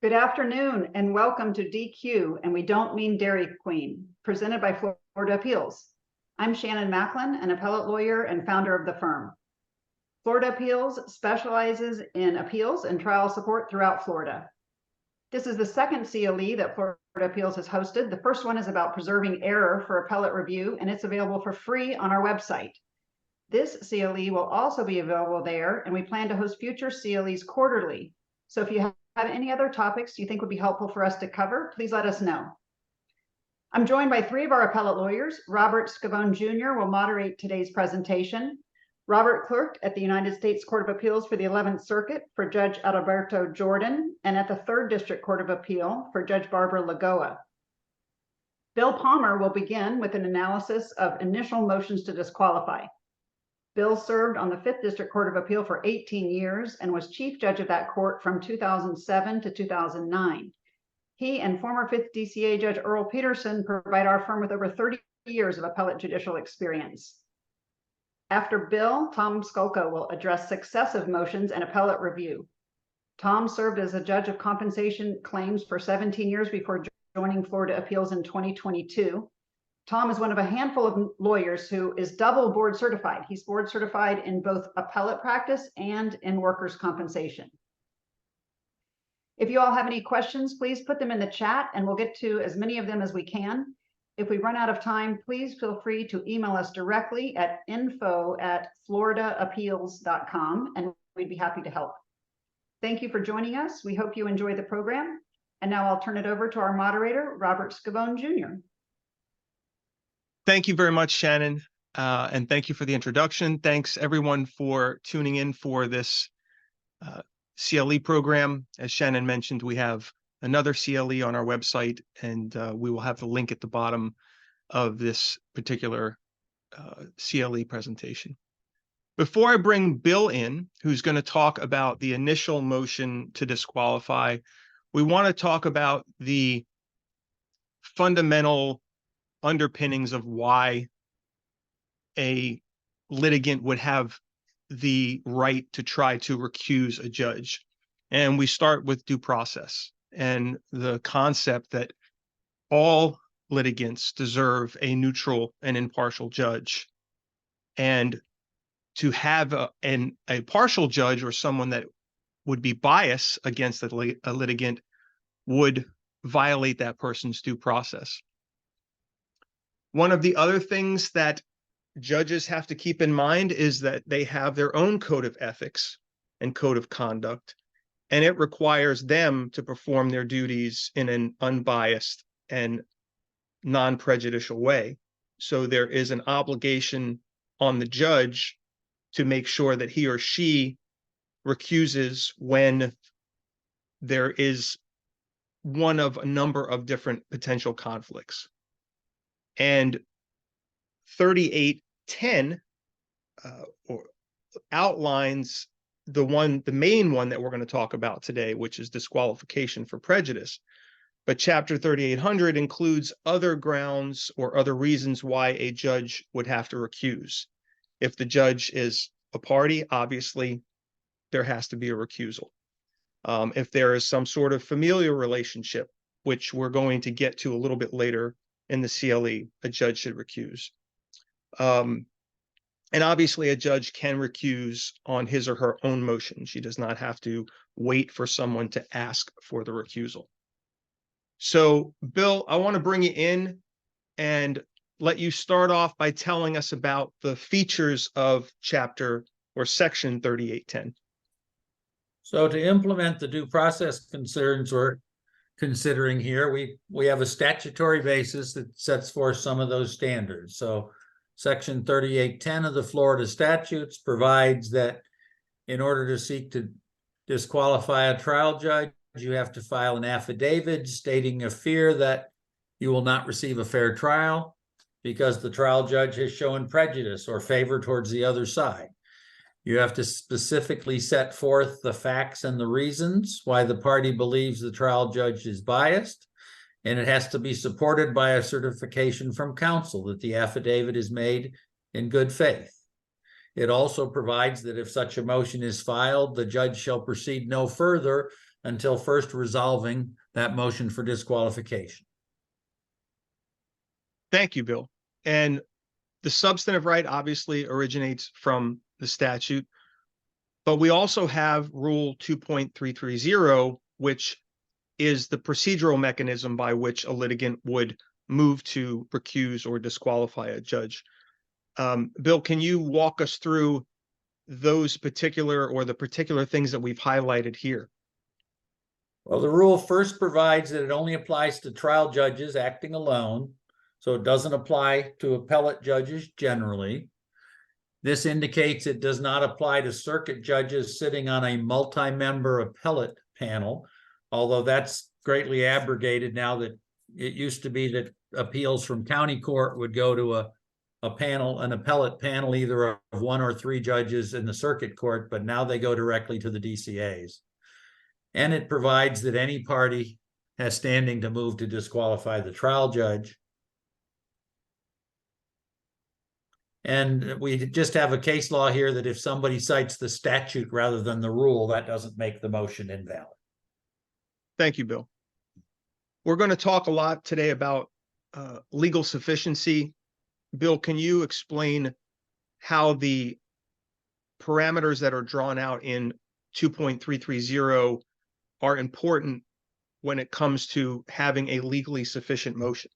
Good afternoon and welcome to DQ, and we don't mean Dairy Queen, presented by Florida Appeals. I'm Shannon Macklin, an appellate lawyer and founder of the firm. Florida Appeals specializes in appeals and trial support throughout Florida. This is the second CLE that Florida Appeals has hosted. The first one is about preserving error for appellate review, and it's available for free on our website. This CLE will also be available there, and we plan to host future CLEs quarterly. So if you have any other topics you think would be helpful for us to cover, please let us know. I'm joined by three of our appellate lawyers. Robert Scavone Jr. will moderate today's presentation. Robert clerked at the United States Court of Appeals for the 11th Circuit for Judge Adalberto Jordan and at the 3rd District Court of Appeal for Judge Barbara Lagoa. Bill Palmer will begin with an analysis of initial motions to disqualify. Bill served on the 5th District Court of Appeal for 18 years and was chief judge of that court from 2007 to 2009. He and former 5th DCA Judge Earl Peterson provide our firm with over 30 years of appellate judicial experience. After Bill, Tom Skolko will address successive motions and appellate review. Tom served as a judge of compensation claims for 17 years before joining Florida Appeals in 2022. Tom is one of a handful of lawyers who is double board certified. He's board certified in both appellate practice and in workers' compensation. If you all have any questions, please put them in the chat and we'll get to as many of them as we can. If we run out of time, please feel free to email us directly at info@floridaappeals.com and we'd be happy to help. Thank you for joining us. We hope you enjoy the program. And now I'll turn it over to our moderator, Robert Scavone Jr. Thank you very much, Shannon, and thank you for the introduction. Thanks, everyone, for tuning in for this CLE program. As Shannon mentioned, we have another CLE on our website, and we will have the link at the bottom of this particular CLE presentation. Before I bring Bill in, who's going to talk about the initial motion to disqualify, we want to talk about the fundamental underpinnings of why a litigant would have the right to try to recuse a judge. And we start with due process and the concept that all litigants deserve a neutral and impartial judge. And to have a partial judge or someone that would be biased against a litigant would violate that person's due process. One of the other things that judges have to keep in mind is that they have their own code of ethics and code of conduct, and it requires them to perform their duties in an unbiased and non-prejudicial way. So there is an obligation on the judge to make sure that he or she recuses when there is one of a number of different potential conflicts. And 3810 outlines the main one that we're going to talk about today, which is disqualification for prejudice. But Chapter 3800 includes other grounds or other reasons why a judge would have to recuse. If the judge is a party, obviously there has to be a recusal. If there is some sort of familial relationship, which we're going to get to a little bit later in the CLE, a judge should recuse. And obviously a judge can recuse on his or her own motion. She does not have to wait for someone to ask for the recusal. So, Bill, I want to bring you in and let you start off by telling us about the features of chapter or section 3810. So to implement the due process concerns we're considering here, we have a statutory basis that sets forth some of those standards. So Section 3810 of the Florida statutes provides that in order to seek to disqualify a trial judge, you have to file an affidavit stating a fear that you will not receive a fair trial because the trial judge has shown prejudice or favor towards the other side. You have to specifically set forth the facts and the reasons why the party believes the trial judge is biased, and it has to be supported by a certification from counsel that the affidavit is made in good faith. It also provides that if such a motion is filed, the judge shall proceed no further until first resolving that motion for disqualification. Thank you, Bill. And the substantive right obviously originates from the statute, but we also have Rule 2.330, which is the procedural mechanism by which a litigant would move to recuse or disqualify a judge. Bill, can you walk us through those the particular things that we've highlighted here? Well, the rule first provides that it only applies to trial judges acting alone, so it doesn't apply to appellate judges generally. This indicates it does not apply to circuit judges sitting on a multi-member appellate panel, although that's greatly abrogated now. That it used to be that appeals from county court would go to a panel, an appellate panel, either of 1 or 3 judges in the circuit court, but now they go directly to the DCAs. And it provides that any party has standing to move to disqualify the trial judge. And we just have a case law here that if somebody cites the statute rather than the rule, that doesn't make the motion invalid. Thank you, Bill. We're going to talk a lot today about legal sufficiency. Bill, can you explain how the parameters that are drawn out in 2.330 are important when it comes to having a legally sufficient motion?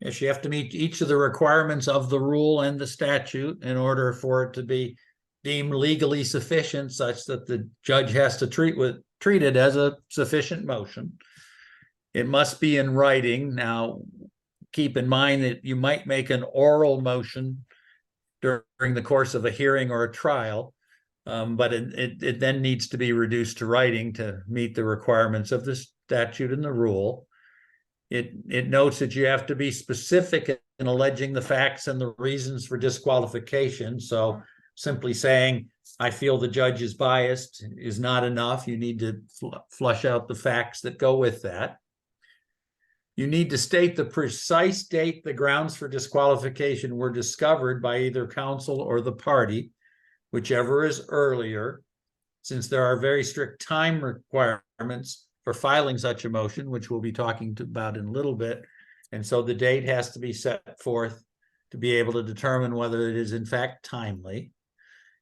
Yes, you have to meet each of the requirements of the rule and the statute in order for it to be deemed legally sufficient, such that the judge has to treat it as a sufficient motion. It must be in writing. Now, keep in mind that you might make an oral motion during the course of a hearing or a trial, but it then needs to be reduced to writing to meet the requirements of the statute and the rule. It notes that you have to be specific in alleging the facts and the reasons for disqualification. So simply saying, I feel the judge is biased is not enough. You need to flush out the facts that go with that. You need to state the precise date the grounds for disqualification were discovered by either counsel or the party, whichever is earlier, since there are very strict time requirements for filing such a motion, which we'll be talking about in a little bit. And so the date has to be set forth to be able to determine whether it is in fact timely.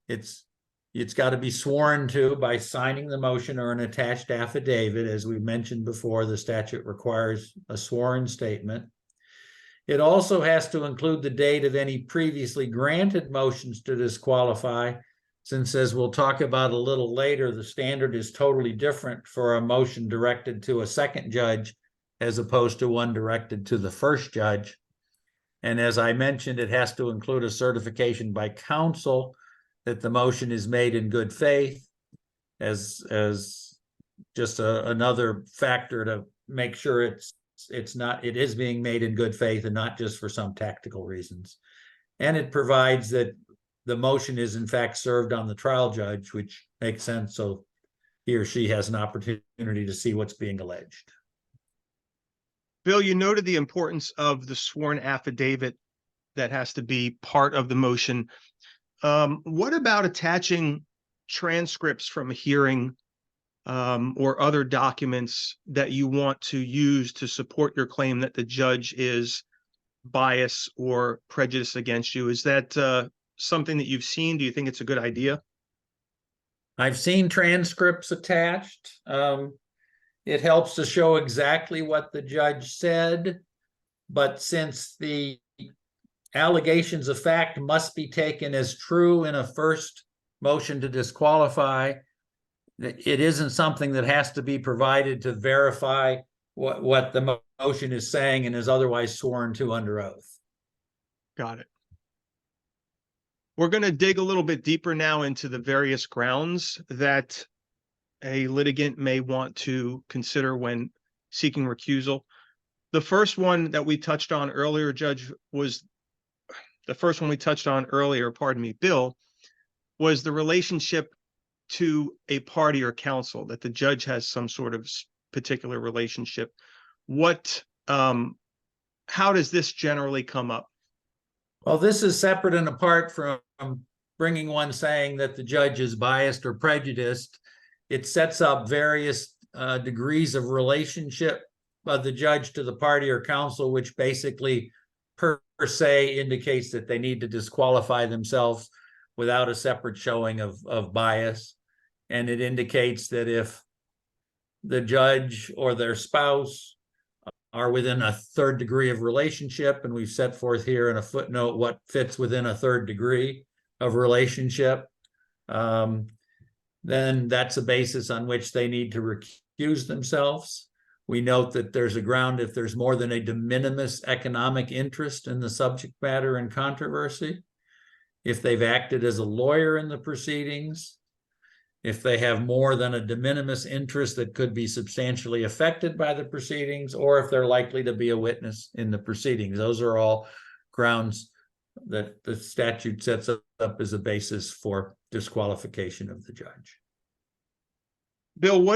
It's got to be sworn to by signing the motion or an attached affidavit. As we mentioned before, the statute requires a sworn statement. It also has to include the date of any previously granted motions to disqualify, since, as we'll talk about a little later, the standard is totally different for a motion directed to a second judge as opposed to one directed to the first judge. And as I mentioned, it has to include a certification by counsel that the motion is made in good faith, as just another factor to make sure it is being made in good faith and not just for some tactical reasons. And it provides that the motion is in fact served on the trial judge, which makes sense, so he or she has an opportunity to see what's being alleged. Bill, you noted the importance of the sworn affidavit that has to be part of the motion. What about attaching transcripts from a hearing or other documents that you want to use to support your claim that the judge is biased or prejudiced against you? Is that something that you've seen? Do you think it's a good idea? I've seen transcripts attached. It helps to show exactly what the judge said, but since the allegations of fact must be taken as true in a first motion to disqualify, it isn't something that has to be provided to verify what the motion is saying and is otherwise sworn to under oath. Got it. We're going to dig a little bit deeper now into the various grounds that a litigant may want to consider when seeking recusal. The first one that we touched on earlier, Judge, was the first one we touched on earlier, pardon me, Bill, was the relationship to a party or counsel, that the judge has some sort of particular relationship. How does this generally come up? Well, this is separate and apart from bringing one saying that the judge is biased or prejudiced. it sets up various degrees of relationship of the judge to the party or counsel, which basically per se indicates that they need to disqualify themselves without a separate showing of bias. And it indicates that if the judge or their spouse are within a third degree of relationship, and we've set forth here in a footnote what fits within a third degree of relationship, then that's a basis on which they need to recuse themselves. We note that there's a ground if there's more than a de minimis economic interest in the subject matter in controversy, if they've acted as a lawyer in the proceedings, if they have more than a de minimis interest that could be substantially affected by the proceedings, or if they're likely to be a witness in the proceedings. Those are all grounds that the statute sets up as a basis for disqualification of the judge. Bill,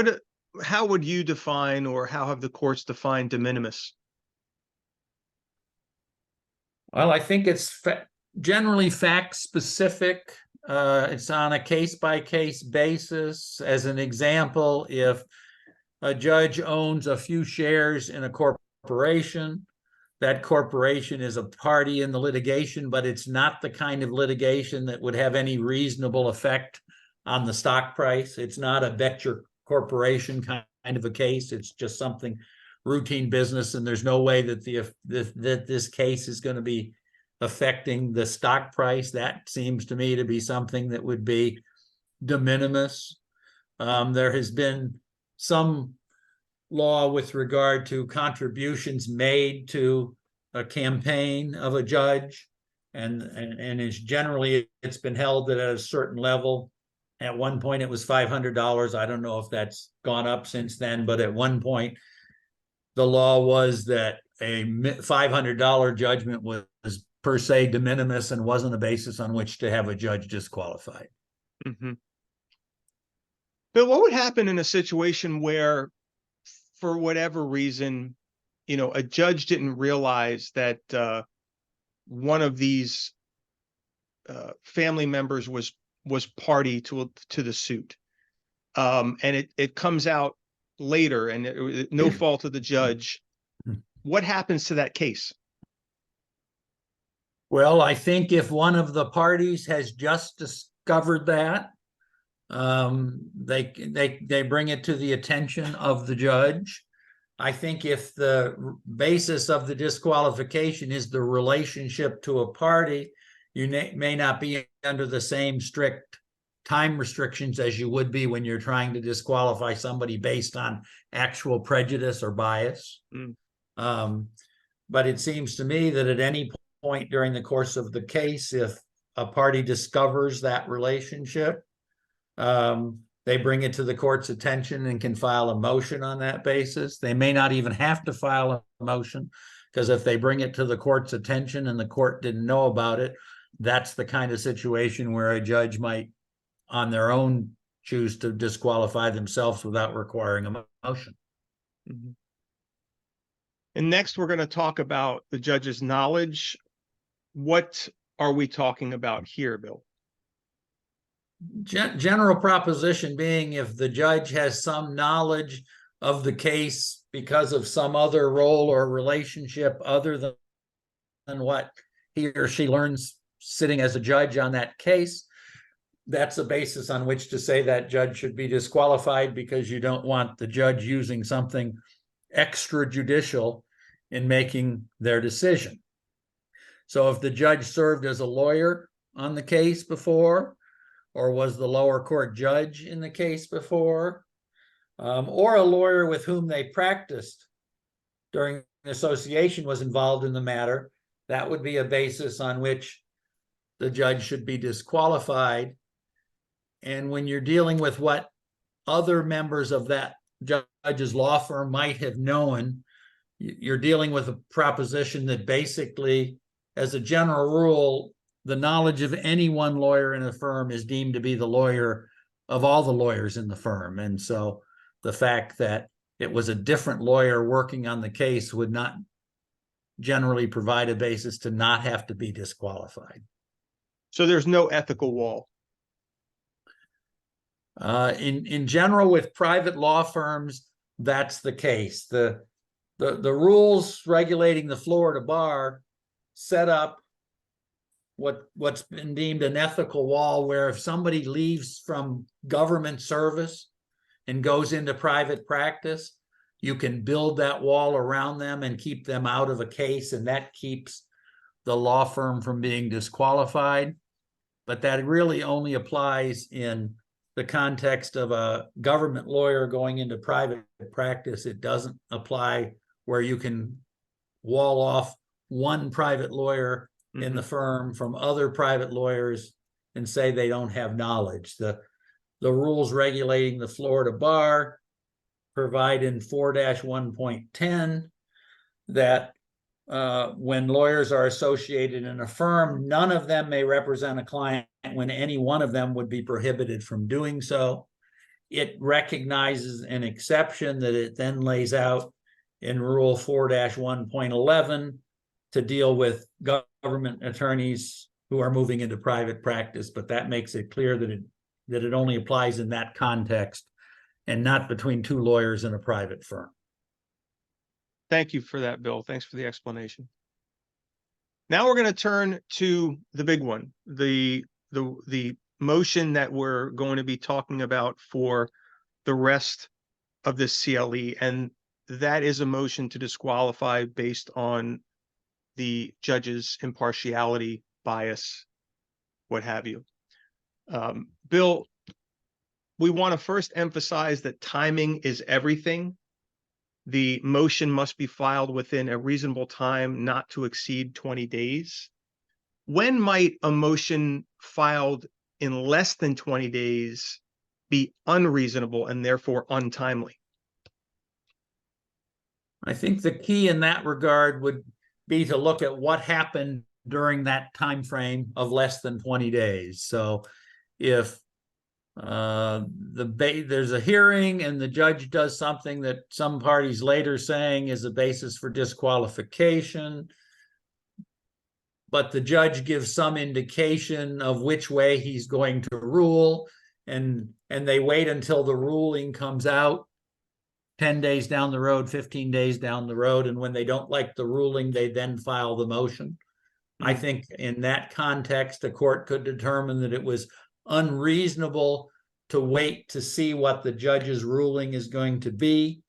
how would you define, or how have the courts defined de minimis? Well, I think it's generally fact specific. It's on a case-by-case basis. As an example, if a judge owns a few shares in a corporation, that corporation is a party in the litigation, but it's not the kind of litigation that would have any reasonable effect on the stock price. It's not a bet your corporation kind of a case. It's just something routine business, and there's no way that that this case is going to be affecting the stock price. That seems to me to be something that would be de minimis. There has been some law with regard to contributions made to a campaign of a judge, and it's generally it's been held that at a certain level, at one point it was $500. I don't know if that's gone up since then, but at one point the law was that a $500 judgment was per se de minimis and wasn't a basis on which to have a judge disqualified. Mm-hmm. Bill, what would happen in a situation where, for whatever reason, a judge didn't realize that one of these family members was party to the suit, and it comes out later, and no fault of the judge? What happens to that case? Well, I think if one of the parties has just discovered that, they bring it to the attention of the judge. I think if the basis of the disqualification is the relationship to a party, you may not be under the same strict time restrictions as you would be when you're trying to disqualify somebody based on actual prejudice or bias. But it seems to me that at any point during the course of the case, if a party discovers that relationship, they bring it to the court's attention and can file a motion on that basis. They may not even have to file a motion, because if they bring it to the court's attention and the court didn't know about it, that's the kind of situation where a judge might on their own choose to disqualify themselves without requiring a motion. Mm-hmm. And next, we're going to talk about the judge's knowledge. What are we talking about here, Bill? General proposition being, if the judge has some knowledge of the case because of some other role or relationship other than what he or she learns sitting as a judge on that case, that's a basis on which to say that judge should be disqualified, because you don't want the judge using something extrajudicial in making their decision. So if the judge served as a lawyer on the case before, or was the lower court judge in the case before, or a lawyer with whom they practiced during the association was involved in the matter, that would be a basis on which the judge should be disqualified. And when you're dealing with what other members of that judge's law firm might have known, you're dealing with a proposition that basically, as a general rule, the knowledge of any one lawyer in a firm is deemed to be the lawyer of all the lawyers in the firm. And so the fact that it was a different lawyer working on the case would not generally provide a basis to not have to be disqualified. So there's no ethical wall. In general, with private law firms, that's the case. The rules regulating the Florida bar set up what's been deemed an ethical wall, where if somebody leaves from government service and goes into private practice, you can build that wall around them and keep them out of a case, and that keeps the law firm from being disqualified. But that really only applies in the context of a government lawyer going into private practice. It doesn't apply where you can wall off one private lawyer in the firm from other private lawyers and say they don't have knowledge. The rules regulating the Florida bar provide in 4-1.10 that when lawyers are associated in a firm, none of them may represent a client when any one of them would be prohibited from doing so. It recognizes an exception that it then lays out in Rule 4-1.11 to deal with government attorneys who are moving into private practice, but that makes it clear that it only applies in that context and not between two lawyers in a private firm. Thank you for that, Bill. Thanks for the explanation. Now we're going to turn to the big one, the motion that we're going to be talking about for the rest of this CLE, and that is a motion to disqualify based on the judge's impartiality, bias, what have you. Bill, we want to first emphasize that timing is everything. The motion must be filed within a reasonable time, not to exceed 20 days. When might a motion filed in less than 20 days be unreasonable and therefore untimely? I think the key in that regard would be to look at what happened during that time frame of less than 20 days. So if there's a hearing and the judge does something that some parties later saying is a basis for disqualification, but the judge gives some indication of which way he's going to rule, and they wait until the ruling comes out 10 days down the road, 15 days down the road, and when they don't like the ruling, they then file the motion. I think in that context, the court could determine that it was unreasonable to wait to see what the judge's ruling is going to be,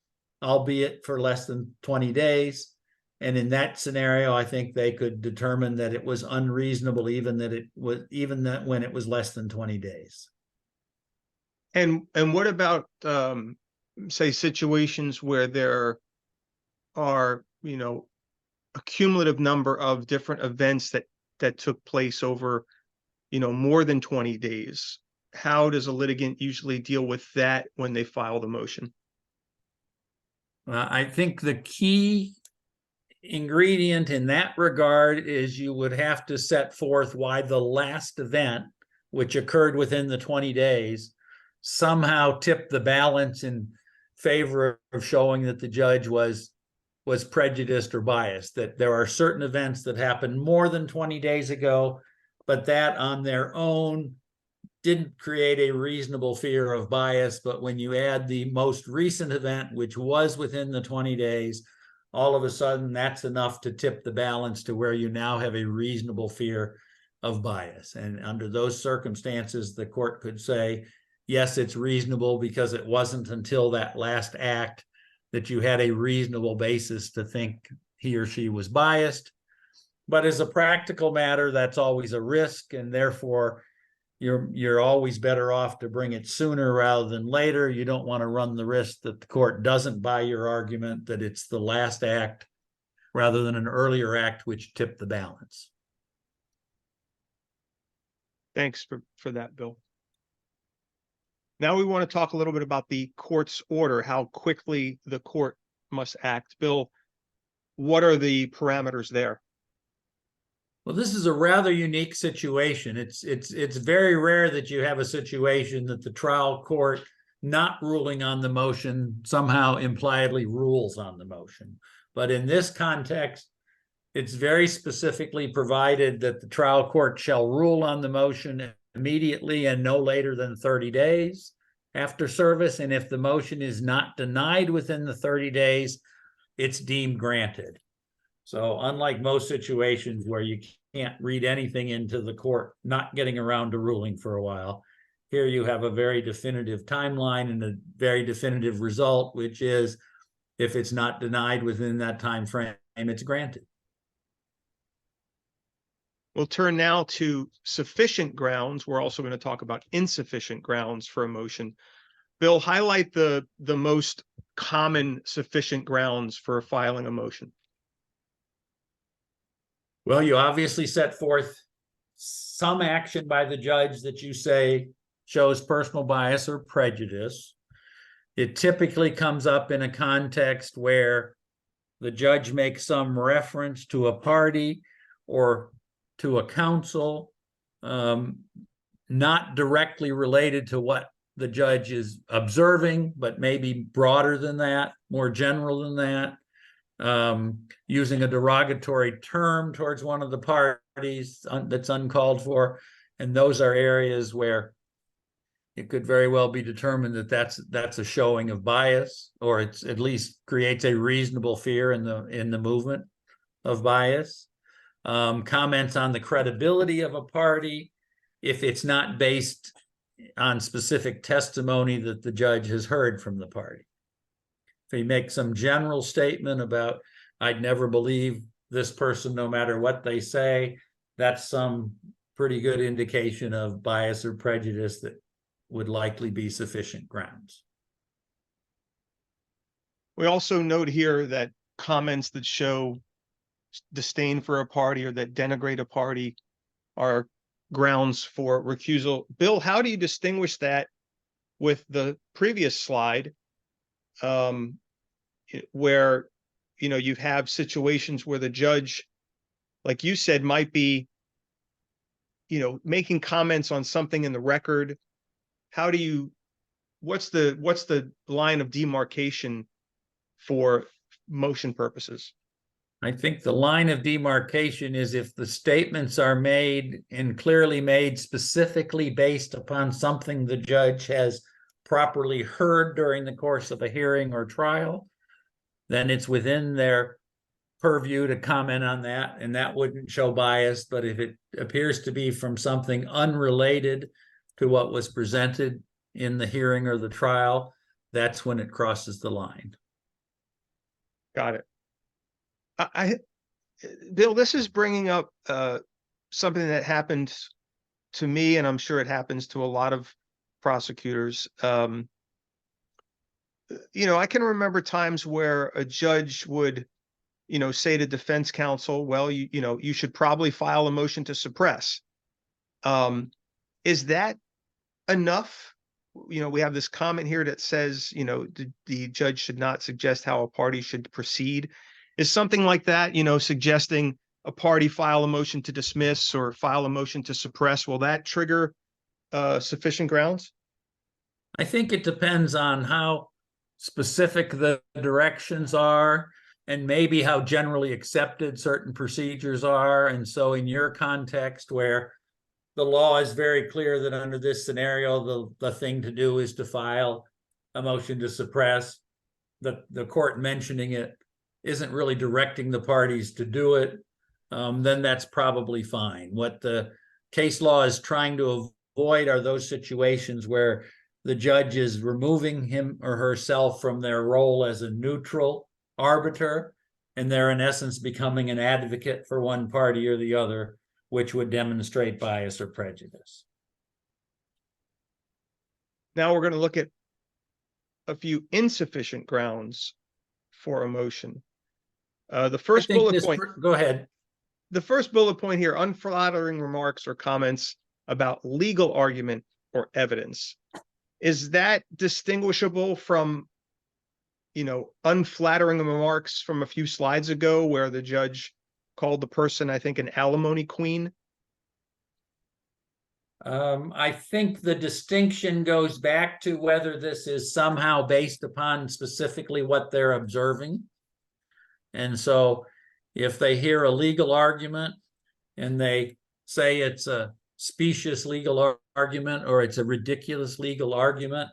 albeit for less than 20 days. And in that scenario, I think they could determine that it was unreasonable, even that when it was less than 20 days. And what about say situations where there are, a cumulative number of different events that took place over, more than 20 days? How does a litigant usually deal with that when they file the motion? I think the key ingredient in that regard is you would have to set forth why the last event, which occurred within the 20 days, somehow tipped the balance in favor of showing that the judge was prejudiced or biased, that there are certain events that happened more than 20 days ago, but that on their own didn't create a reasonable fear of bias. But when you add the most recent event, which was within the 20 days, all of a sudden that's enough to tip the balance to where you now have a reasonable fear of bias. And under those circumstances, the court could say, yes, it's reasonable because it wasn't until that last act that you had a reasonable basis to think he or she was biased. But as a practical matter, that's always a risk, and therefore you're always better off to bring it sooner rather than later. You don't want to run the risk that the court doesn't buy your argument that it's the last act rather than an earlier act which tipped the balance. Thanks for that, Bill. Now we want to talk a little bit about the court's order, how quickly the court must act. Bill, what are the parameters there? Well, this is a rather unique situation. It's very rare that you have a situation that the trial court not ruling on the motion somehow impliedly rules on the motion. But in this context, it's very specifically provided that the trial court shall rule on the motion immediately and no later than 30 days. after service, and if the motion is not denied within the 30 days, it's deemed granted. So unlike most situations where you can't read anything into the court not getting around to ruling for a while, here you have a very definitive timeline and a very definitive result, which is if it's not denied within that time frame, it's granted. We'll turn now to sufficient grounds. We're also going to talk about insufficient grounds for a motion. Bill, highlight the most common sufficient grounds for filing a motion. Well, you obviously set forth some action by the judge that you say shows personal bias or prejudice. It typically comes up in a context where the judge makes some reference to a party or to a counsel, not directly related to what the judge is observing, but maybe broader than that, more general than that, using a derogatory term towards one of the parties that's uncalled for. And those are areas where it could very well be determined that that's a showing of bias, or it's at least creates a reasonable fear in the movement of bias. Comments on the credibility of a party, if it's not based on specific testimony that the judge has heard from the party. If he makes some general statement about, I'd never believe this person no matter what they say, that's some pretty good indication of bias or prejudice that would likely be sufficient grounds. We also note here that comments that show disdain for a party or that denigrate a party are grounds for recusal. Bill, how do you distinguish that with the previous slide, where you have situations where the judge, like you said, might be making comments on something in the record? What's the line of demarcation for motion purposes? I think the line of demarcation is if the statements are made and clearly made specifically based upon something the judge has properly heard during the course of a hearing or trial, then it's within their purview to comment on that, and that wouldn't show bias. But if it appears to be from something unrelated to what was presented in the hearing or the trial, that's when it crosses the line. Got it. Bill, this is bringing up something that happened to me, and I'm sure it happens to a lot of prosecutors. I can remember times where a judge would, say to defense counsel, well, you should probably file a motion to suppress. Is that enough? We have this comment here that says, the judge should not suggest how a party should proceed. Is something like that, suggesting a party file a motion to dismiss or file a motion to suppress, will that trigger sufficient grounds? I think it depends on how specific the directions are and maybe how generally accepted certain procedures are. And so in your context where the law is very clear that under this scenario, the thing to do is to file a motion to suppress, the court mentioning it isn't really directing the parties to do it, then that's probably fine. What the case law is trying to avoid are those situations where the judge is removing him or herself from their role as a neutral arbiter, and they're in essence becoming an advocate for one party or the other, which would demonstrate bias or prejudice. Now we're going to look at a few insufficient grounds for a motion. The first bullet point. Go ahead. The first bullet point here: unflattering remarks or comments about legal argument or evidence. Is that distinguishable from, unflattering remarks from a few slides ago where the judge called the person, I think, an alimony queen? I think the distinction goes back to whether this is somehow based upon specifically what they're observing. And so if they hear a legal argument and they say it's a specious legal argument or it's a ridiculous legal argument,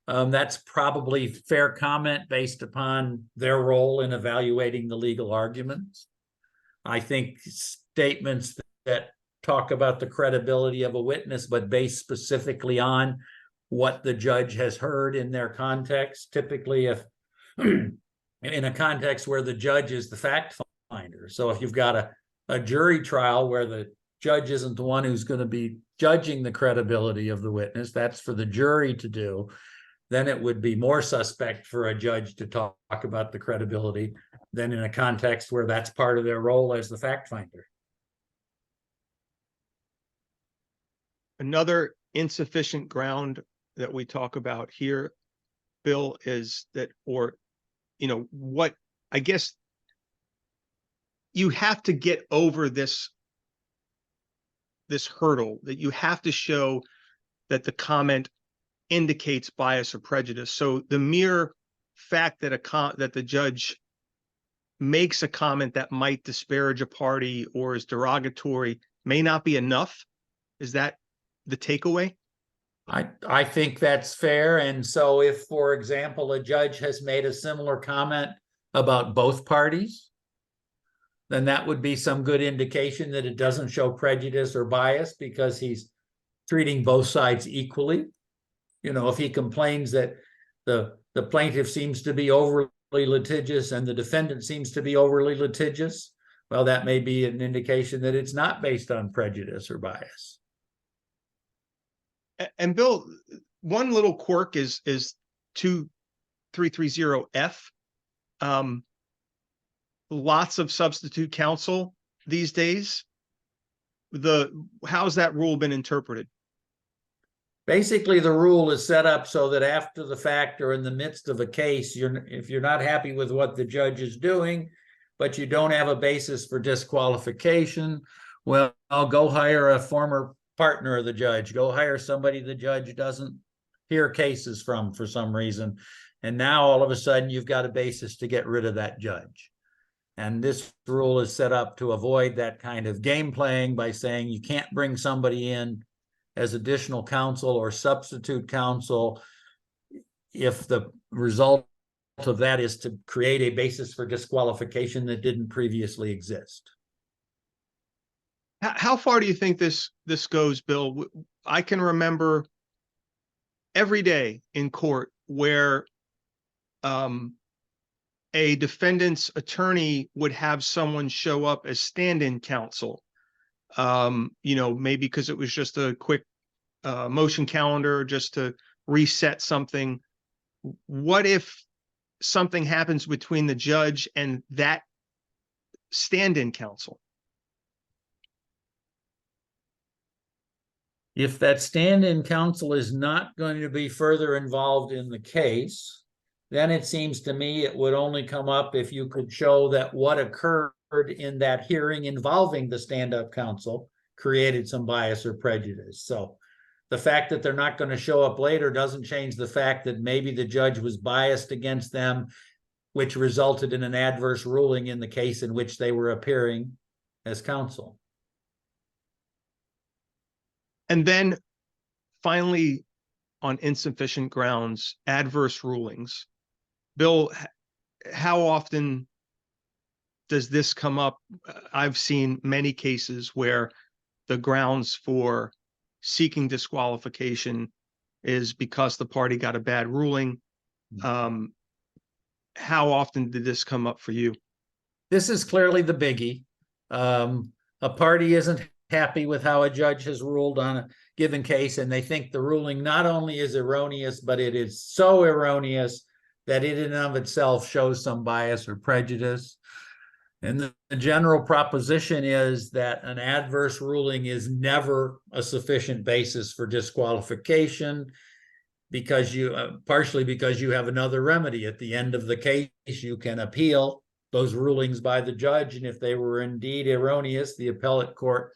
That's probably fair comment based upon their role in evaluating the legal arguments. I think statements that talk about the credibility of a witness, but based specifically on what the judge has heard in their context, typically if in a context where the judge is the fact finder. So if you've got a jury trial where the judge isn't the one who's going to be judging the credibility of the witness, that's for the jury to do, then it would be more suspect for a judge to talk about the credibility than in a context where that's part of their role as the fact finder. Another insufficient ground that we talk about here, Bill, is that, or, what I guess you have to get over this hurdle, that you have to show that the comment indicates bias or prejudice. So the mere fact that that the judge makes a comment that might disparage a party or is derogatory may not be enough. Is that the takeaway? I think that's fair. And so if, for example, a judge has made a similar comment about both parties, then that would be some good indication that it doesn't show prejudice or bias because he's treating both sides equally. If he complains that the plaintiff seems to be overly litigious and the defendant seems to be overly litigious, well, that may be an indication that it's not based on prejudice or bias. And Bill, one little quirk is 2330F. Lots of substitute counsel these days. How's that rule been interpreted? Basically, the rule is set up so that after the fact or in the midst of a case, if you're not happy with what the judge is doing, but you don't have a basis for disqualification, well, I'll go hire a former partner of the judge, go hire somebody the judge doesn't hear cases from for some reason. And now all of a sudden you've got a basis to get rid of that judge. And this rule is set up to avoid that kind of game playing by saying you can't bring somebody in as additional counsel or substitute counsel if the result of that is to create a basis for disqualification that didn't previously exist. How far do you think this goes, Bill? I can remember every day in court where a defendant's attorney would have someone show up as stand-in counsel. Maybe because it was just a quick motion calendar just to reset something. What if something happens between the judge and that stand-in counsel? If that stand-in counsel is not going to be further involved in the case, then it seems to me it would only come up if you could show that what occurred in that hearing involving the stand-up counsel created some bias or prejudice. So the fact that they're not going to show up later doesn't change the fact that maybe the judge was biased against them, which resulted in an adverse ruling in the case in which they were appearing as counsel. And then finally, on insufficient grounds, adverse rulings. Bill, how often does this come up? I've seen many cases where the grounds for seeking disqualification is because the party got a bad ruling. How often did this come up for you? This is clearly the biggie. A party isn't happy with how a judge has ruled on a given case, and they think the ruling not only is erroneous, but it is so erroneous that it in and of itself shows some bias or prejudice. And the general proposition is that an adverse ruling is never a sufficient basis for disqualification because partially because you have another remedy. At the end of the case, you can appeal those rulings by the judge, and if they were indeed erroneous, the appellate court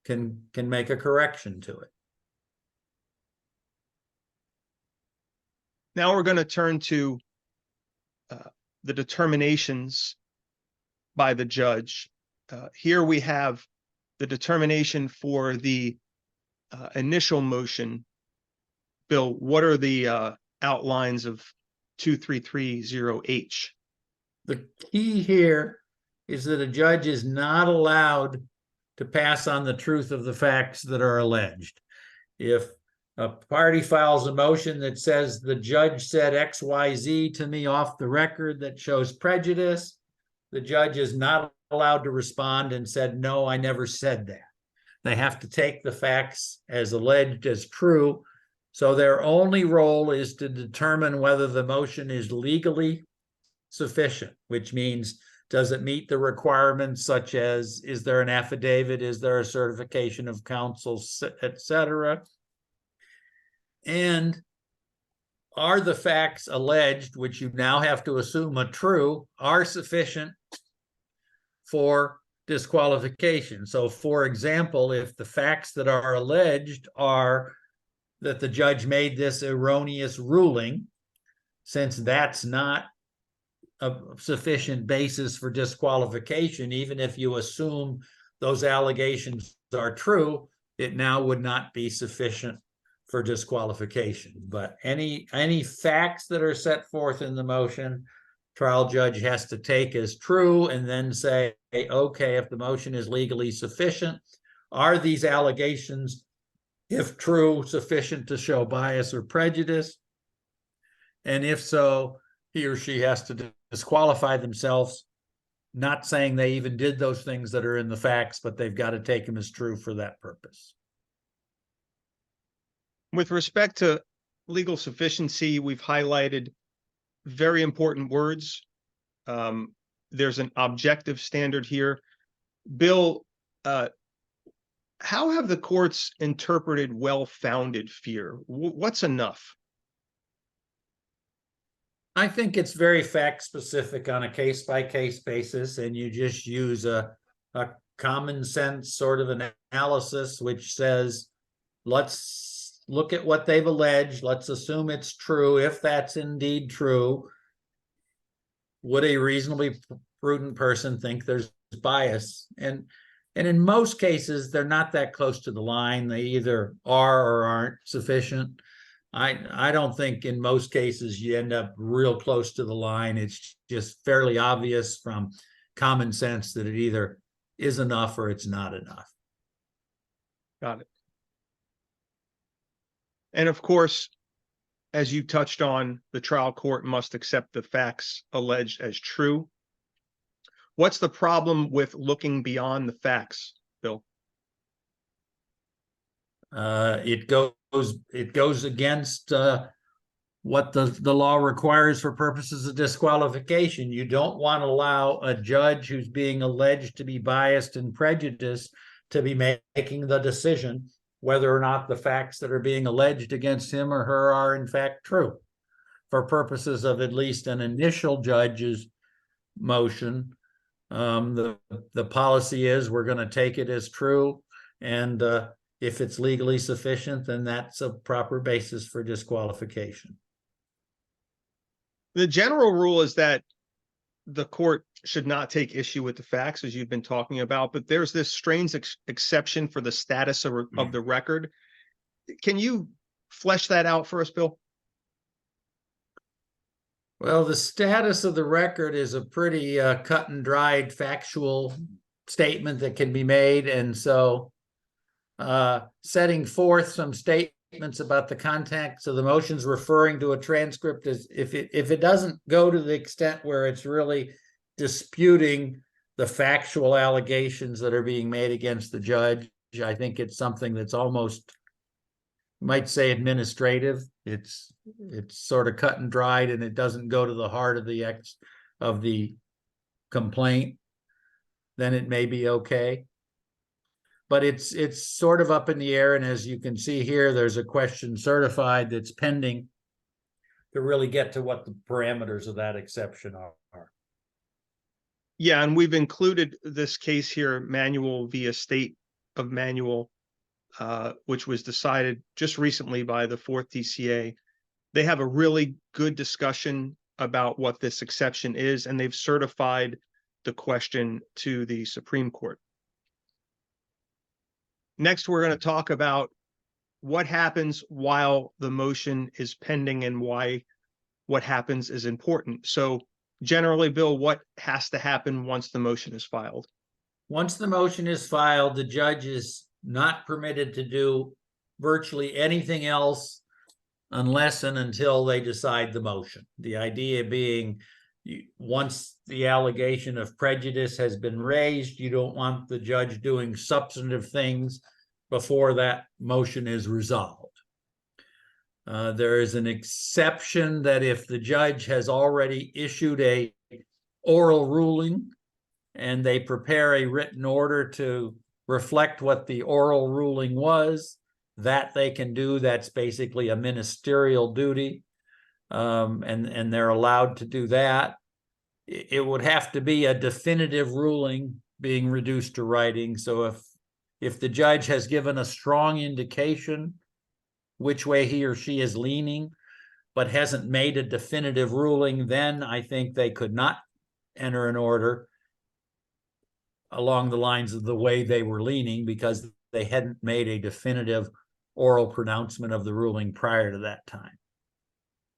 can make a correction to it. Now we're going to turn to the determinations by the judge. Here we have the determination for the initial motion. Bill, what are the outlines of 2330H. The key here is that a judge is not allowed to pass on the truth of the facts that are alleged. If a party files a motion that says the judge said XYZ to me off the record that shows prejudice, the judge is not allowed to respond and said, no, I never said that. They have to take the facts as alleged as true. So their only role is to determine whether the motion is legally sufficient, which means, does it meet the requirements such as, is there an affidavit, is there a certification of counsel, etc.? And are the facts alleged, which you now have to assume are true, are sufficient for disqualification? So, for example, if the facts that are alleged are that the judge made this erroneous ruling, since that's not a sufficient basis for disqualification, even if you assume those allegations are true, it now would not be sufficient for disqualification. But any facts that are set forth in the motion, trial judge has to take as true and then say, okay, if the motion is legally sufficient, are these allegations, if true, sufficient to show bias or prejudice? And if so, he or she has to disqualify themselves, not saying they even did those things that are in the facts, but they've got to take them as true for that purpose. With respect to legal sufficiency, we've highlighted very important words. There's an objective standard here. Bill, how have the courts interpreted well-founded fear? What's enough? I think it's very fact-specific on a case-by-case basis, and you just use a common sense sort of analysis, which says, let's look at what they've alleged. Let's assume it's true. If that's indeed true, would a reasonably prudent person think there's bias? And in most cases, they're not that close to the line. They either are or aren't sufficient. I don't think in most cases you end up real close to the line. It's just fairly obvious from common sense that it either is enough or it's not enough. Got it. And of course, as you touched on, the trial court must accept the facts alleged as true. What's the problem with looking beyond the facts, Bill? It goes against what the law requires for purposes of disqualification. You don't want to allow a judge who's being alleged to be biased and prejudiced to be making the decision whether or not the facts that are being alleged against him or her are in fact true. For purposes of at least an initial judge's motion, the policy is we're going to take it as true, and if it's legally sufficient, then that's a proper basis for disqualification. The general rule is that the court should not take issue with the facts, as you've been talking about, but there's this strange exception for the status of the record. Can you flesh that out for us, Bill? Well, the status of the record is a pretty cut and dried factual statement that can be made. And so setting forth some statements about the context of the motions referring to a transcript is, if it doesn't go to the extent where it's really disputing the factual allegations that are being made against the judge, I think it's something that's almost, you might say, administrative. It's sort of cut and dried, and it doesn't go to the heart of the complaint. Then it may be okay. But it's sort of up in the air, and as you can see here, there's a question certified that's pending to really get to what the parameters of that exception are. Yeah, and we've included this case here, Manuel via State of Manuel, which was decided just recently by the 4th DCA. They have a really good discussion about what this exception is, and they've certified the question to the Supreme Court. Next, we're going to talk about what happens while the motion is pending and why what happens is important. So generally, Bill, what has to happen once the motion is filed? Once the motion is filed, the judge is not permitted to do virtually anything else unless and until they decide the motion. The idea being, once the allegation of prejudice has been raised, you don't want the judge doing substantive things before that motion is resolved. There is an exception that if the judge has already issued a oral ruling and they prepare a written order to reflect what the oral ruling was, that they can do. That's basically a ministerial duty, and they're allowed to do that. It would have to be a definitive ruling being reduced to writing. So if the judge has given a strong indication which way he or she is leaning, but hasn't made a definitive ruling, then I think they could not enter an order along the lines of the way they were leaning, because they hadn't made a definitive oral pronouncement of the ruling prior to that time.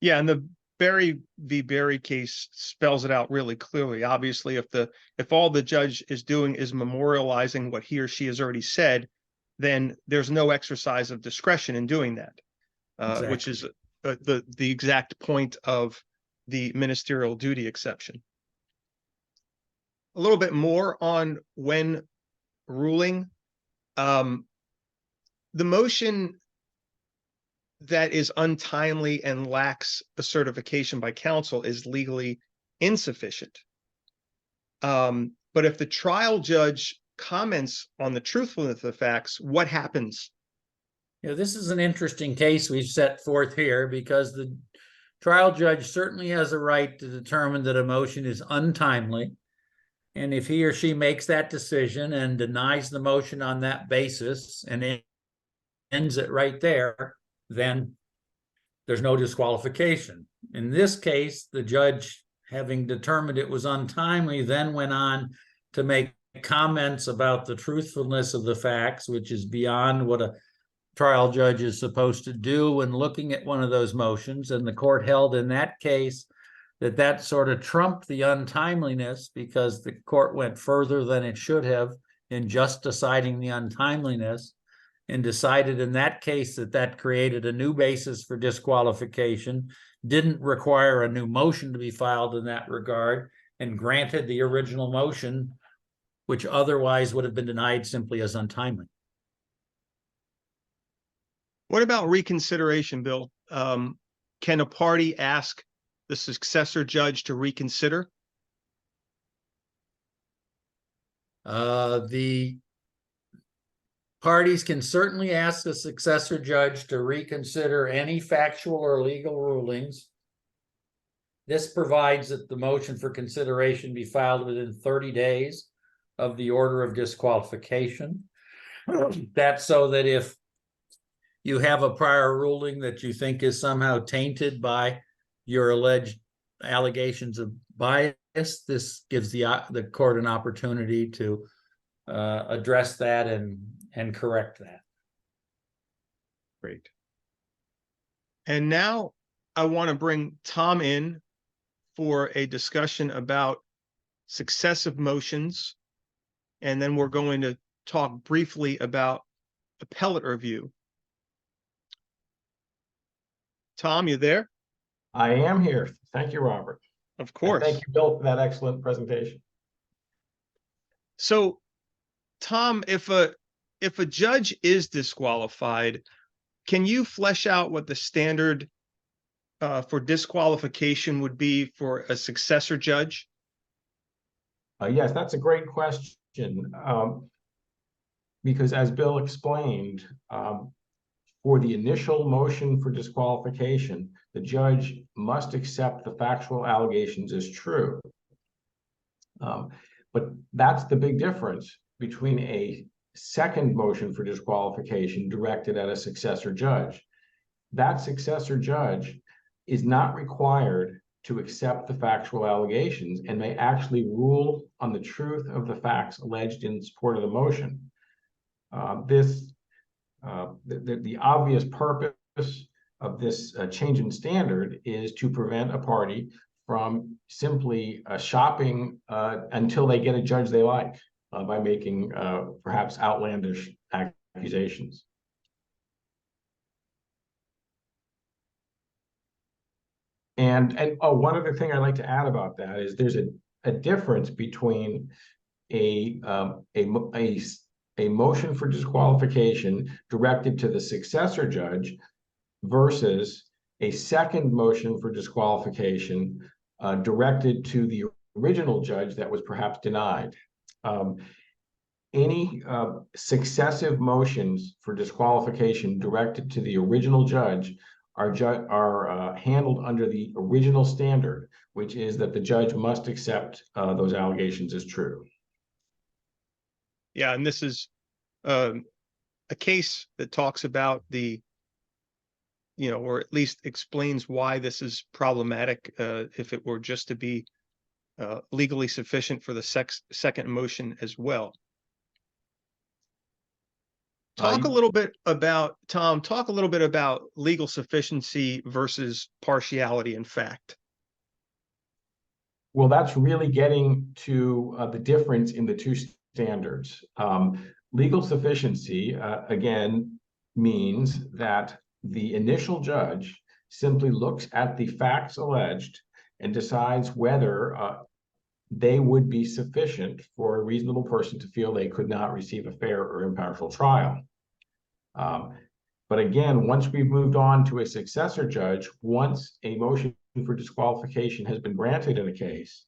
Yeah, and the Berry v. Berry case spells it out really clearly. Obviously, if all the judge is doing is memorializing what he or she has already said, then there's no exercise of discretion in doing that, Exactly. which is the exact point of the ministerial duty exception. A little bit more on when ruling. The motion that is untimely and lacks a certification by counsel is legally insufficient. But if the trial judge comments on the truthfulness of the facts, what happens? This is an interesting case we've set forth here, because the trial judge certainly has a right to determine that a motion is untimely. And if he or she makes that decision and denies the motion on that basis and ends it right there, then there's no disqualification. In this case, the judge, having determined it was untimely, then went on to make comments about the truthfulness of the facts, which is beyond what a trial judge is supposed to do when looking at one of those motions. And the court held in that case that sort of trumped the untimeliness, because the court went further than it should have in just deciding the untimeliness, and decided in that case that created a new basis for disqualification, didn't require a new motion to be filed in that regard, and granted the original motion, which otherwise would have been denied simply as untimely. What about reconsideration, Bill? Can a party ask the successor judge to reconsider? The parties can certainly ask the successor judge to reconsider any factual or legal rulings. This provides that the motion for consideration be filed within 30 days of the order of disqualification. That's so that if you have a prior ruling that you think is somehow tainted by your alleged allegations of bias, this gives the court an opportunity to address that and correct that. Great. And now I want to bring Tom in for a discussion about successive motions, and then we're going to talk briefly about appellate review. Tom, you there? I am here. Thank you, Robert. Of course. And thank you, Bill, for that excellent presentation. So, Tom, if a judge is disqualified, can you flesh out what the standard for disqualification would be for a successor judge? Yes, that's a great question. Because as Bill explained, for the initial motion for disqualification, the judge must accept the factual allegations as true. But that's the big difference between a second motion for disqualification directed at a successor judge. That successor judge is not required to accept the factual allegations and may actually rule on the truth of the facts alleged in support of the motion. This the obvious purpose of this change in standard is to prevent a party from simply shopping until they get a judge they like by making perhaps outlandish accusations. And oh, one other thing I'd like to add about that is there's a difference between a motion for disqualification directed to the successor judge versus a second motion for disqualification directed to the original judge that was perhaps denied. Any successive motions for disqualification directed to the original judge are handled under the original standard, which is that the judge must accept those allegations as true. Yeah, and this is a case that talks about the, or at least explains why this is problematic if it were just to be legally sufficient for the second motion as well. Talk a little bit about, Tom, talk a little bit about legal sufficiency versus partiality in fact. Well, that's really getting to the difference in the two standards. Legal sufficiency, again, means that the initial judge simply looks at the facts alleged and decides whether they would be sufficient for a reasonable person to feel they could not receive a fair or impartial trial. But again, once we've moved on to a successor judge, once a motion for disqualification has been granted in a case,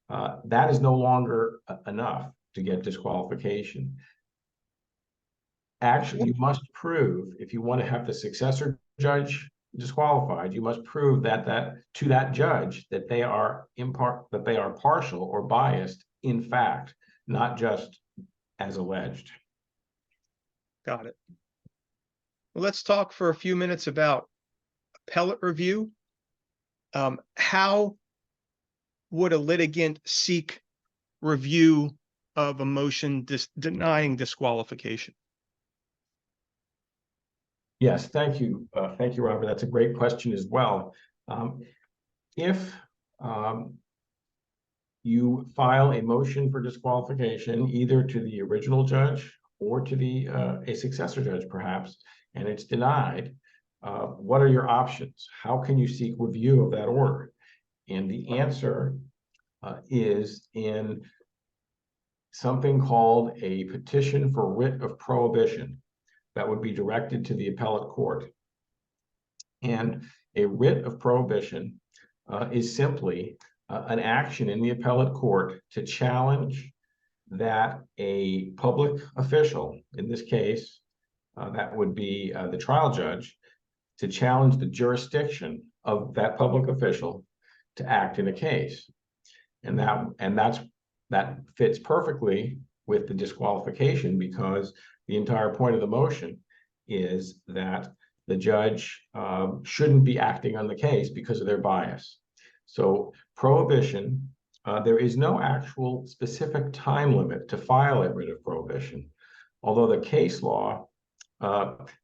that is no longer enough to get disqualification. Actually, you must prove, if you want to have the successor judge disqualified, you must prove that to that judge that they are partial or biased in fact, not just as alleged. Got it. Well, let's talk for a few minutes about appellate review. How would a litigant seek review of a motion denying disqualification? Yes, thank you. Thank you, Robert. That's a great question as well. If you file a motion for disqualification, either to the original judge or to a successor judge, perhaps, and it's denied, what are your options? How can you seek review of that order? And the answer is in something called a petition for writ of prohibition that would be directed to the appellate court. And a writ of prohibition is simply an action in the appellate court to challenge that a public official, in this case, that would be the trial judge, to challenge the jurisdiction of that public official to act in a case. And that fits perfectly with the disqualification, because the entire point of the motion is that the judge shouldn't be acting on the case because of their bias. So prohibition, there is no actual specific time limit to file a writ of prohibition, although the case law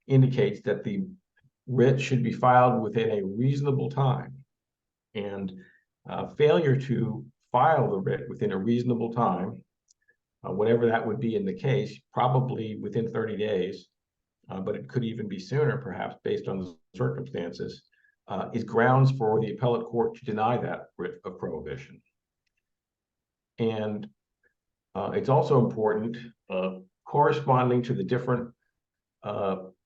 indicates that the writ should be filed within a reasonable time. And failure to file the writ within a reasonable time, whatever that would be in the case, probably within 30 days, but it could even be sooner, perhaps, based on the circumstances, is grounds for the appellate court to deny that writ of prohibition. And it's also important, corresponding to the different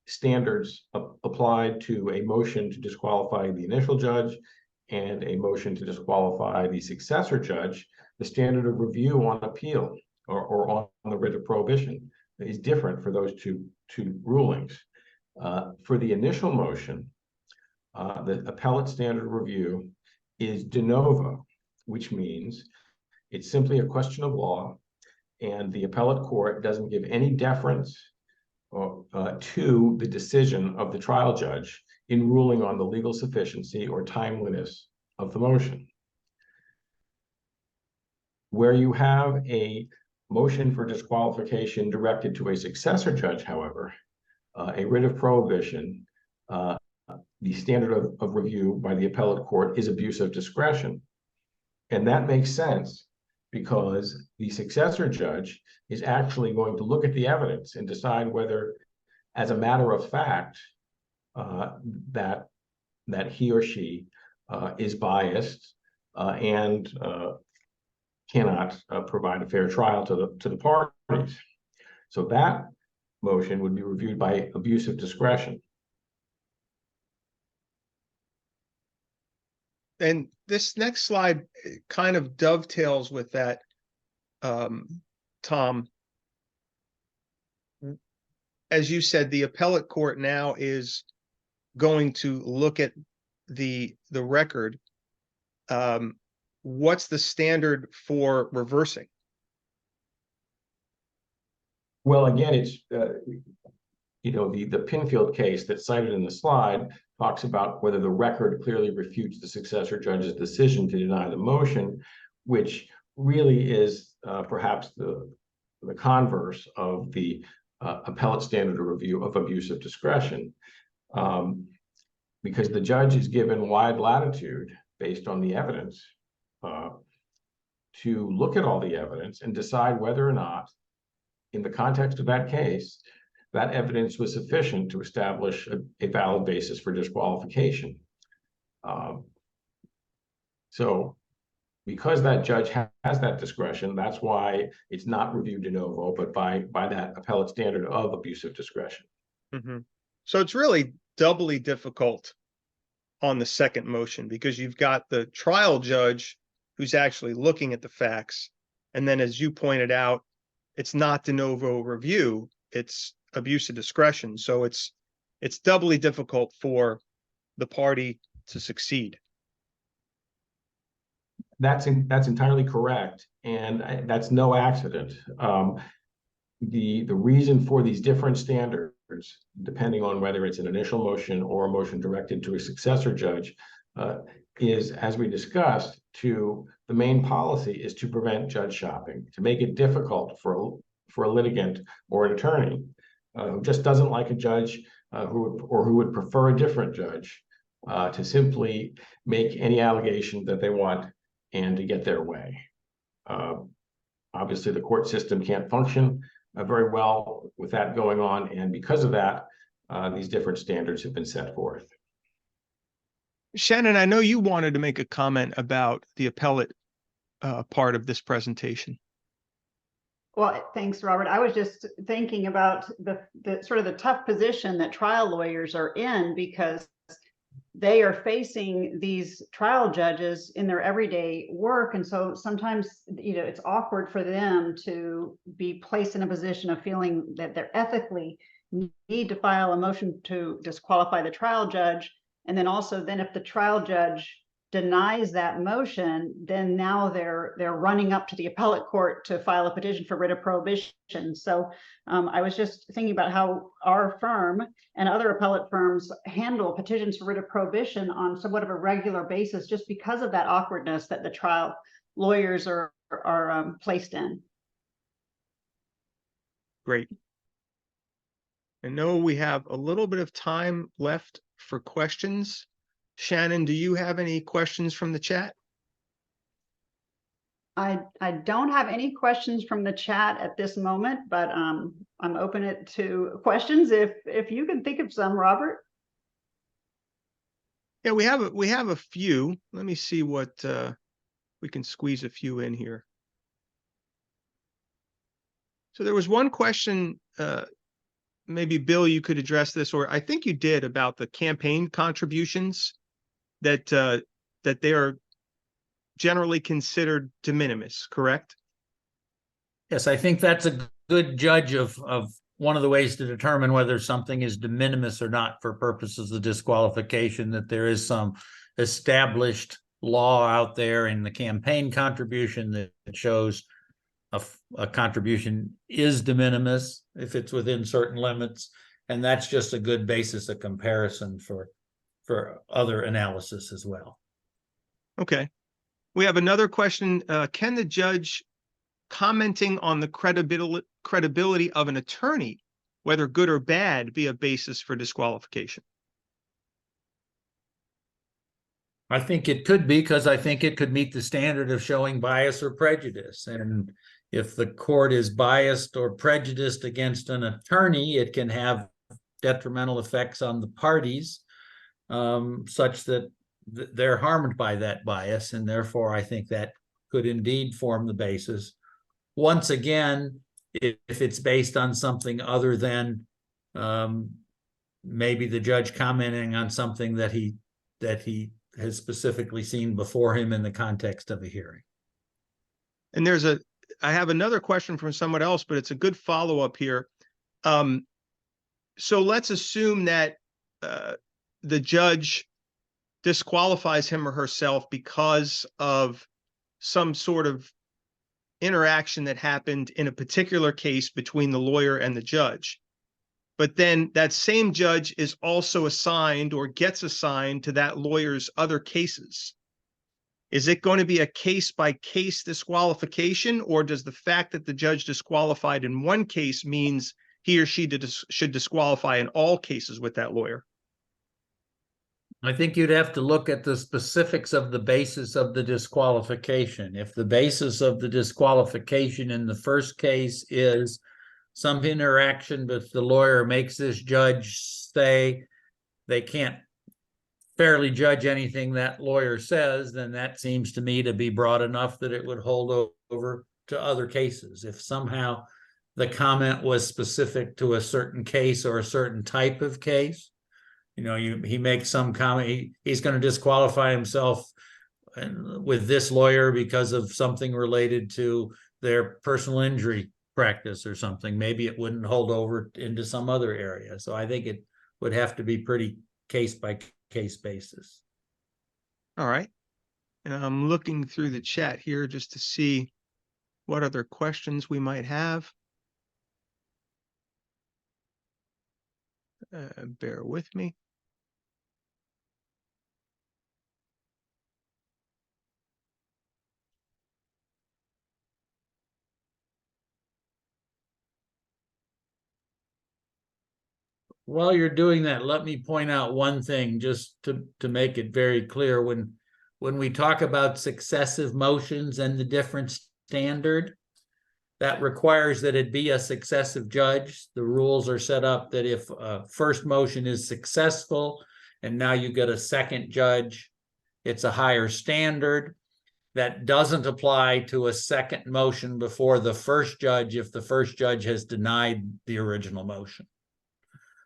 standards applied to a motion to disqualify the initial judge and a motion to disqualify the successor judge, the standard of review on appeal or on the writ of prohibition is different for those two rulings. For the initial motion, the appellate standard of review is de novo, which means it's simply a question of law, and the appellate court doesn't give any deference to the decision of the trial judge in ruling on the legal sufficiency or timeliness of the motion. Where you have a motion for disqualification directed to a successor judge, however, a writ of prohibition, the standard of review by the appellate court is abuse of discretion. And that makes sense because the successor judge is actually going to look at the evidence and decide whether, as a matter of fact, that he or she is biased and cannot provide a fair trial to the parties. So that motion would be reviewed by abuse of discretion. And this next slide kind of dovetails with that, Tom. As you said, the appellate court now is going to look at the record. What's the standard for reversing? Well, again, it's the Pinfield case that's cited in the slide talks about whether the record clearly refutes the successor judge's decision to deny the motion, which really is perhaps the converse of the appellate standard of review of abuse of discretion, because the judge is given wide latitude based on the evidence to look at all the evidence and decide whether or not, in the context of that case, that evidence was sufficient to establish a valid basis for disqualification. So because that judge has that discretion, that's why it's not reviewed de novo, but by that appellate standard of abuse of discretion. Mm-hmm. So it's really doubly difficult on the second motion because you've got the trial judge who's actually looking at the facts. And then, as you pointed out, it's not de novo review, it's abuse of discretion. So it's doubly difficult for the party to succeed. That's entirely correct, and that's no accident. The reason for these different standards, depending on whether it's an initial motion or a motion directed to a successor judge, is, as we discussed, the main policy is to prevent judge shopping, to make it difficult for a litigant or an attorney who just doesn't like a judge who would prefer a different judge to simply make any allegation that they want and to get their way. Obviously, the court system can't function very well with that going on, and because of that, these different standards have been set forth. Shannon, I know you wanted to make a comment about the appellate part of this presentation. Well, thanks, Robert. I was just thinking about the sort of the tough position that trial lawyers are in because they are facing these trial judges in their everyday work. And so sometimes, it's awkward for them to be placed in a position of feeling that they're ethically need to file a motion to disqualify the trial judge. And then also if the trial judge denies that motion, then now they're running up to the appellate court to file a petition for writ of prohibition. So I was just thinking about how our firm and other appellate firms handle petitions for writ of prohibition on somewhat of a regular basis, just because of that awkwardness that the trial lawyers are placed in. Great. I know we have a little bit of time left for questions. Shannon, do you have any questions from the chat? I don't have any questions from the chat at this moment, but I'm open to questions if you can think of some, Robert. Yeah, we have a few. Let me see what we can squeeze a few in here. So there was one question, maybe Bill, you could address this, or I think you did, about the campaign contributions that they are generally considered de minimis, correct? Yes, I think that's a good judge of one of the ways to determine whether something is de minimis or not for purposes of disqualification, that there is some established law out there in the campaign contribution that shows a contribution is de minimis if it's within certain limits. And that's just a good basis of comparison for other analysis as well. Okay. We have another question. Can the judge commenting on the credibility of an attorney whether good or bad, be a basis for disqualification? I think it could be, because I think it could meet the standard of showing bias or prejudice. And if the court is biased or prejudiced against an attorney, it can have detrimental effects on the parties, such that they're harmed by that bias. And therefore, I think that could indeed form the basis. Once again, if it's based on something other than maybe the judge commenting on something that he has specifically seen before him in the context of a hearing. And I have another question from someone else, but it's a good follow-up here. So let's assume that the judge disqualifies him or herself because of some sort of interaction that happened in a particular case between the lawyer and the judge. But then that same judge is also assigned or gets assigned to that lawyer's other cases. Is it going to be a case-by-case disqualification, or does the fact that the judge disqualified in one case means he or she should disqualify in all cases with that lawyer? I think you'd have to look at the specifics of the basis of the disqualification. If the basis of the disqualification in the first case is some interaction, but the lawyer makes this judge say they can't fairly judge anything that lawyer says, then that seems to me to be broad enough that it would hold over to other cases. If somehow the comment was specific to a certain case or a certain type of case, he makes some comment, he's going to disqualify himself with this lawyer because of something related to their personal injury practice or something. Maybe it wouldn't hold over into some other area. So I think it would have to be pretty case-by-case basis. All right. And I'm looking through the chat here just to see what other questions we might have. Bear with me. While you're doing that, let me point out one thing just to make it very clear. When we talk about successive motions and the different standard, that requires that it be a successive judge. The rules are set up that if a first motion is successful and now you get a second judge, it's a higher standard. That doesn't apply to a second motion before the first judge if the first judge has denied the original motion.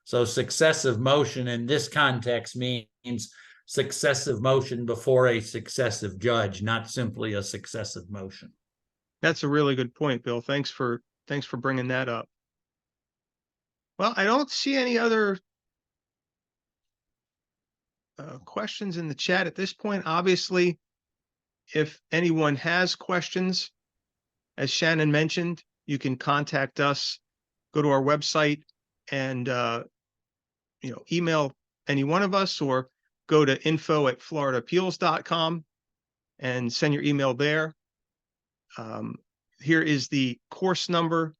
So successive motion in this context means successive motion before a successive judge, not simply a successive motion. That's a really good point, Bill. Thanks for bringing that up. Well, I don't see any other questions in the chat at this point. Obviously, if anyone has questions, as Shannon mentioned, you can contact us, go to our website and email any one of us, or go to info@floridaappeals.com and send your email there. Here is the course number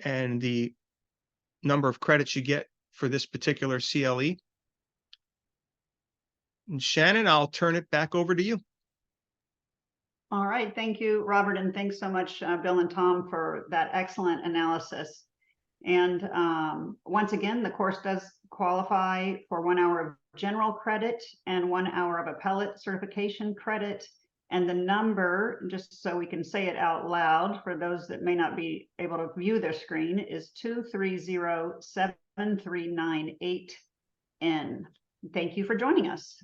and the number of credits you get for this particular CLE. And Shannon, I'll turn it back over to you. All right. Thank you, Robert. And thanks so much, Bill and Tom, for that excellent analysis. And once again, the course does qualify for 1 hour of general credit and 1 hour of appellate certification credit. And the number, just so we can say it out loud for those that may not be able to view their screen, is 2307398N. Thank you for joining us.